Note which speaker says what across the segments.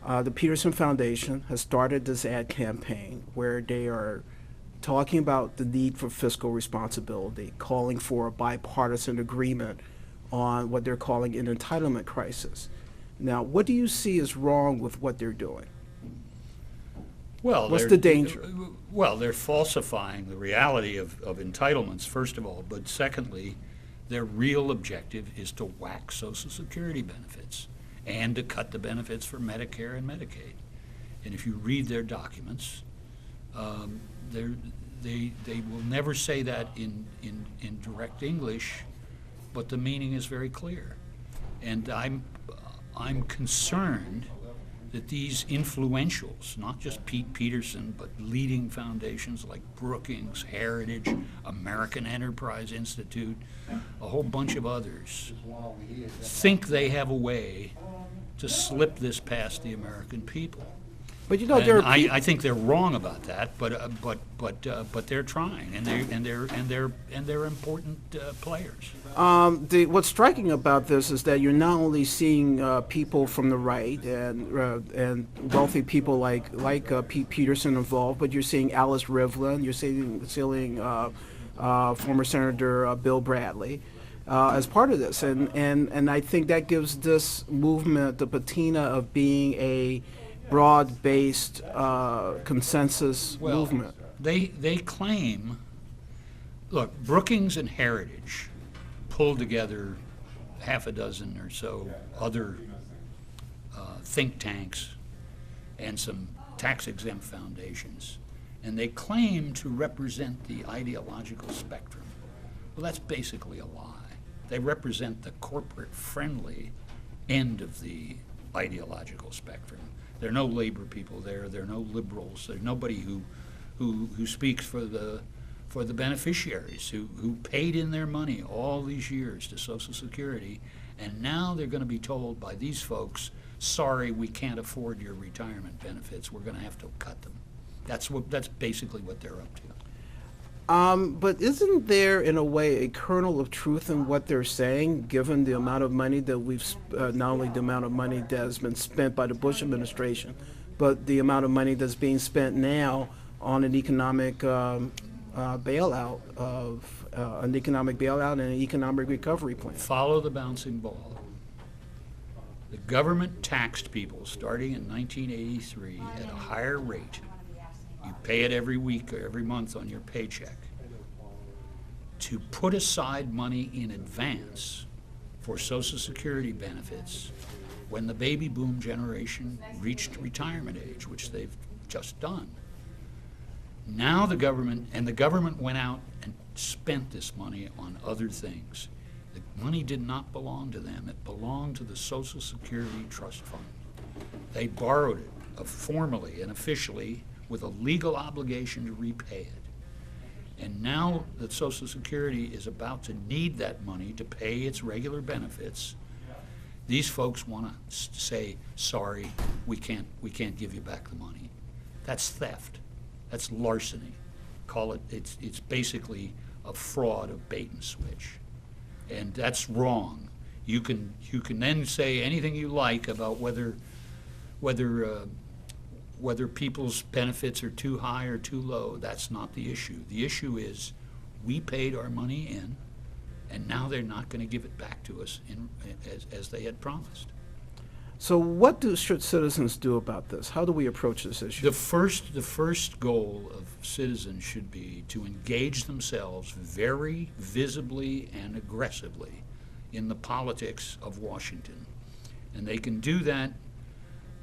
Speaker 1: The Peterson Foundation has started this ad campaign where they are talking about the need for fiscal responsibility, calling for a bipartisan agreement on what they're calling an entitlement crisis. Now, what do you see as wrong with what they're doing?
Speaker 2: Well,
Speaker 1: What's the danger?
Speaker 2: they're falsifying the reality of entitlements, first of all, but secondly, their real objective is to whack Social Security benefits and to cut the benefits for Medicare and Medicaid. And if you read their documents, they will never say that in direct English, but the meaning is very clear. And I'm concerned that these influentials, not just Pete Peterson, but leading foundations like Brookings, Heritage, American Enterprise Institute, a whole bunch of others, think they have a way to slip this past the American people.
Speaker 1: But you know,
Speaker 2: And
Speaker 1: there are
Speaker 2: I think they're wrong about that, but they're trying, and they're important players.
Speaker 1: what's striking about this is that you're not only seeing people from the right and wealthy people like Pete Peterson involved, but you're seeing Alice Rivlin, you're seeing former Senator Bill Bradley as part of this, and I think that gives this movement the patina of being a broad-based consensus movement.
Speaker 2: They claim, look, Brookings and Heritage pulled together half a dozen or so other think tanks and some tax-exempt foundations, and they claim to represent the ideological spectrum. Well, that's basically a lie. They represent the corporate-friendly end of the ideological spectrum. There are no labor people there. There are no liberals. There's nobody who speaks for the beneficiaries who paid in their money all these years to Social Security, and now they're going to be told by these folks, sorry, we can't afford your retirement benefits. We're going to have to cut them. That's basically what they're up to.
Speaker 1: But isn't there, in a way, a kernel of truth in what they're saying, given the amount of money that not only the amount of money that has been spent by the Bush administration, but the amount of money that's being spent now on an economic bailout and an economic recovery plan?
Speaker 2: Follow the bouncing ball. The government taxed people starting in 1983 at a higher rate. You pay it every week or every month on your paycheck, to put aside money in advance for Social Security benefits when the baby boom generation reached retirement age, which they've just done. Now the government went out and spent this money on other things. The money did not belong to them. It belonged to the Social Security Trust Fund. They borrowed it formally and officially with a legal obligation to repay it. And now that Social Security is about to need that money to pay its regular benefits, these folks want to say, sorry, we can't give you back the money. That's theft. That's larceny. It's basically a fraud of bait and switch. And that's wrong. You can then say anything you like about whether people's benefits are too high or too low. That's not the issue. The issue is we paid our money in, and now they're not going to give it back to us as they had promised.
Speaker 1: So what should citizens do about this? How do we approach this issue?
Speaker 2: The first goal of citizens should be to engage themselves very visibly and aggressively in the politics of Washington. And they can do that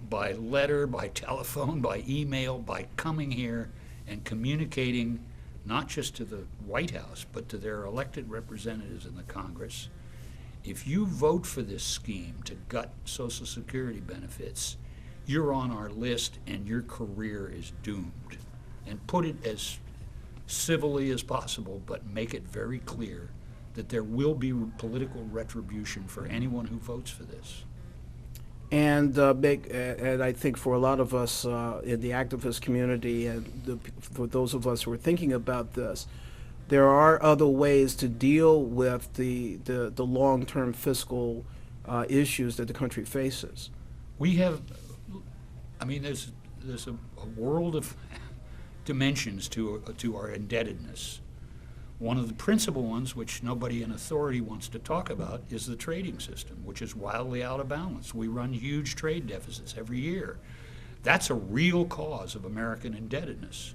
Speaker 2: by letter, by telephone, by email, by coming here and communicating not just to the White House, but to their elected representatives in the Congress. If you vote for this scheme to gut Social Security benefits, you're on our list and your career is doomed. And put it as civilly as possible, but make it very clear that there will be political retribution for anyone who votes for this.
Speaker 1: And I think for a lot of us in the activist community, and for those of us who are thinking about this, there are other ways to deal with the long-term fiscal issues that the country faces.
Speaker 2: We have, I mean, there's a world of dimensions to our indebtedness. One of the principal ones, which nobody in authority wants to talk about, is the trading system, which is wildly out of balance. We run huge trade deficits every year. That's a real cause of American indebtedness.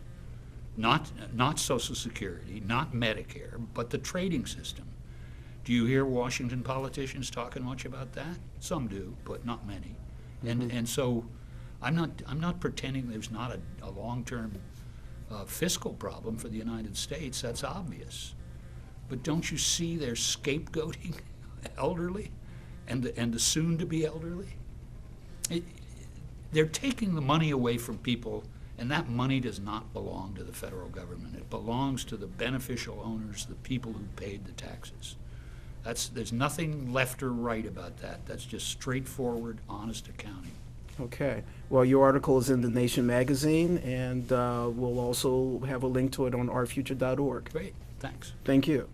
Speaker 2: Not Social Security, not Medicare, but the trading system. Do you hear Washington politicians talking much about that? Some do, but not many. And so I'm not pretending there's not a long-term fiscal problem for the United States. That's obvious. But don't you see they're scapegoating elderly and the soon-to-be elderly? They're taking the money away from people, and that money does not belong to the federal government. It belongs to the beneficial owners, the people who paid the taxes. There's nothing left or right about that. That's just straightforward, honest accounting.
Speaker 1: Okay. Well, your article is in The Nation magazine, and we'll also have a link to it on ourfuture.org.
Speaker 2: Great, thanks.
Speaker 1: Thank you.